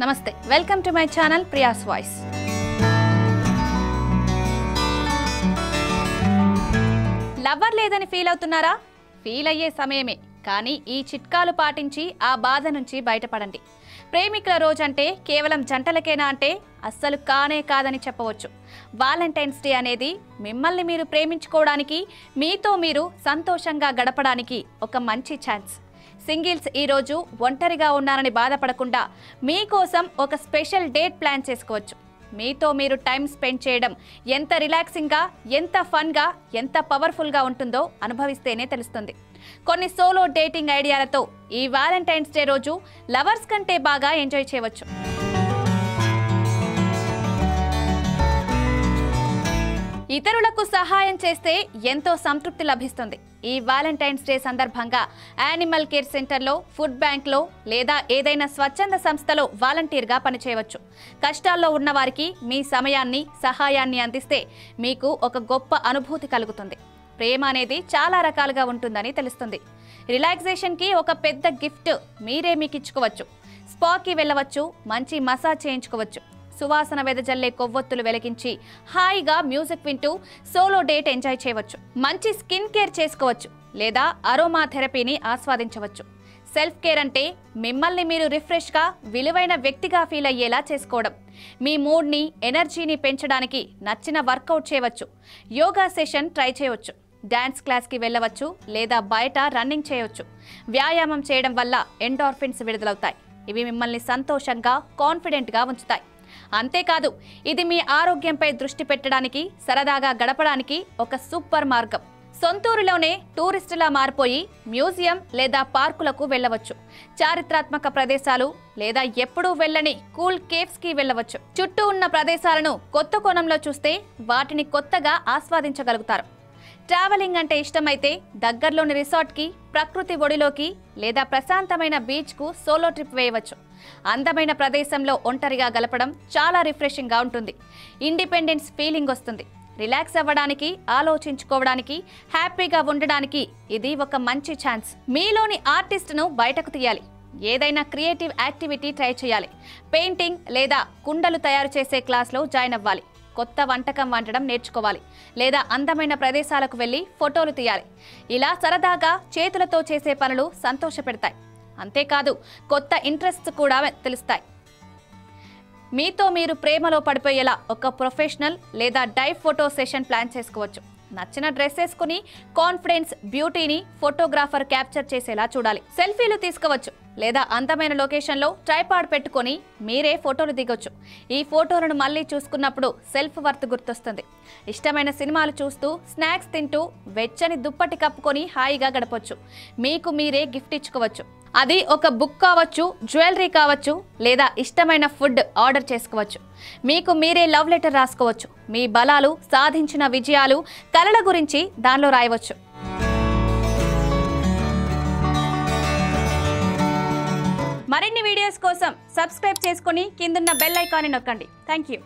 నమస్తే welcome to my channel Priya's voice. Lover లేదని feel అవుతున్నారా? ఫీల్ అయ్యే సమయమే, కానీ ఈ చిట్కాలు పాటించి ఆ బాధ నుంచి బయటపడండి. ప్రేమికుల రోజంటే కేవలం జంటలకేనా అంటే అస్సలు కానే కాదని చెప్పవచ్చు. వాలంటైన్స్ డే అనేది మిమ్మల్ని మీరు ప్రేమించుకోవడానికి, మీతో మీరు సంతోషంగా గడపడానికి ఒక మంచి ఛాన్స్. సింగిల్స్ ఈరోజు ఒంటరిగా ఉన్నారని బాధపడకుండా మీకోసం ఒక స్పెషల్ డేట్ ప్లాన్ చేసుకోవచ్చు. మీతో మీరు టైం స్పెండ్ చేయడం ఎంత రిలాక్సింగ్గా, ఎంత ఫన్గా, ఎంత పవర్ఫుల్గా ఉంటుందో అనుభవిస్తేనే తెలుస్తుంది. కొన్ని సోలో డేటింగ్ ఐడియాలతో ఈ వాలంటైన్స్ డే రోజు లవర్స్ కంటే బాగా ఎంజాయ్ చేయవచ్చు. ఇతరులకు సహాయం చేస్తే ఎంతో సంతృప్తి లభిస్తుంది. ఈ వాలంటైన్స్ డే సందర్భంగా యానిమల్ కేర్ సెంటర్లో, ఫుడ్ బ్యాంక్లో లేదా ఏదైనా స్వచ్ఛంద సంస్థలో వాలంటీర్గా పనిచేయవచ్చు. కష్టాల్లో ఉన్న వారికి మీ సమయాన్ని, సహాయాన్ని అందిస్తే మీకు ఒక గొప్ప అనుభూతి కలుగుతుంది. ప్రేమ అనేది చాలా రకాలుగా ఉంటుందని తెలుస్తుంది. రిలాక్సేషన్కి ఒక పెద్ద గిఫ్ట్ మీరే మీకు ఇచ్చుకోవచ్చు. స్పాకి వెళ్ళవచ్చు, మంచి మసాజ్ చేయించుకోవచ్చు, సువాసన వెదజల్లే కొవ్వొత్తులు వెలిగించి హాయిగా మ్యూజిక్ వింటూ సోలో డేట్ ఎంజాయ్ చేయవచ్చు. మంచి స్కిన్ కేర్ చేసుకోవచ్చు లేదా అరోమా థెరపీని ఆస్వాదించవచ్చు. సెల్ఫ్ కేర్ అంటే మిమ్మల్ని మీరు రిఫ్రెష్గా, విలువైన వ్యక్తిగా ఫీల్ అయ్యేలా చేసుకోవడం. మీ మూడ్ని, ఎనర్జీని పెంచడానికి నచ్చిన వర్కౌట్ చేయవచ్చు. యోగా సెషన్ ట్రై చేయవచ్చు. డాన్స్ క్లాస్కి వెళ్ళవచ్చు లేదా బయట రన్నింగ్ చేయవచ్చు. వ్యాయామం చేయడం వల్ల ఎండార్ఫిన్స్ విడుదలవుతాయి. ఇవి మిమ్మల్ని సంతోషంగా, కాన్ఫిడెంట్గా ఉంచుతాయి. అంతేకాదు, ఇది మీ ఆరోగ్యంపై దృష్టి పెట్టడానికి, సరదాగా గడపడానికి ఒక సూపర్ మార్గం. సొంతూరులోనే టూరిస్టులా మారిపోయి మ్యూజియం లేదా పార్కులకు వెళ్ళవచ్చు. చారిత్రాత్మక ప్రదేశాలు లేదా ఎప్పుడూ వెళ్ళని కూల్ కేవ్స్కి వెళ్ళవచ్చు. చుట్టూ ఉన్న ప్రదేశాలను కొత్త కోణంలో చూస్తే వాటిని కొత్తగా ఆస్వాదించగలుగుతారు. ట్రావెలింగ్ అంటే ఇష్టమైతే దగ్గరలోని రిసార్ట్కి, ప్రకృతి ఒడిలోకి లేదా ప్రశాంతమైన బీచ్కు సోలో ట్రిప్ వేయవచ్చు. అందమైన ప్రదేశంలో ఒంటరిగా గలపడం చాలా రిఫ్రెషింగ్గా ఉంటుంది. ఇండిపెండెన్స్ ఫీలింగ్ వస్తుంది. రిలాక్స్ అవ్వడానికి, ఆలోచించుకోవడానికి, హ్యాపీగా ఉండడానికి ఇది ఒక మంచి ఛాన్స్. మీలోని ఆర్టిస్ట్ను బయటకు తీయాలి. ఏదైనా క్రియేటివ్ యాక్టివిటీ ట్రై చేయాలి. పెయింటింగ్ లేదా కుండలు తయారు చేసే క్లాస్లో జాయిన్ అవ్వాలి. కొత్త వంటకం వండడం నేర్చుకోవాలి లేదా అందమైన ప్రదేశాలకు వెళ్ళి ఫోటోలు తీయాలి. ఇలా సరదాగా చేతులతో చేసే పనులు సంతోషపెడతాయి. అంతేకాదు, కొత్త ఇంట్రెస్ట్స్ కూడా తెలుస్తాయి. మీతో మీరు ప్రేమలో పడిపోయేలా ఒక ప్రొఫెషనల్ లేదా డైవ్ ఫోటో సెషన్ ప్లాన్ చేసుకోవచ్చు. నచ్చిన డ్రెస్ వేసుకుని కాన్ఫిడెన్స్, బ్యూటీని ఫోటోగ్రాఫర్ క్యాప్చర్ చేసేలా చూడాలి. సెల్ఫీలు తీసుకోవచ్చు లేదా అందమైన లొకేషన్లో ట్రైపాడ్ పెట్టుకొని మీరే ఫోటోలు దిగొచ్చు. ఈ ఫోటోలను మళ్ళీ చూసుకున్నప్పుడు సెల్ఫ్ వర్త్ గుర్తొస్తుంది. ఇష్టమైన సినిమాలు చూస్తూ, స్నాక్స్ తింటూ, వెచ్చని దుప్పటి కప్పుకొని హాయిగా గడపొచ్చు. మీకు మీరే గిఫ్ట్ ఇచ్చుకోవచ్చు. అది ఒక బుక్ కావచ్చు, జ్యువెలరీ కావచ్చు లేదా ఇష్టమైన ఫుడ్ ఆర్డర్ చేసుకోవచ్చు. మీకు మీరే లవ్ లెటర్ రాసుకోవచ్చు. మీ బలాలు, సాధించిన విజయాలు, కలల గురించి దానిలో రాయవచ్చు. మరిన్ని వీడియోస్ కోసం సబ్స్క్రైబ్ చేసుకొని కిందున్న బెల్ ఐకాన్ని నొక్కండి. Thank you.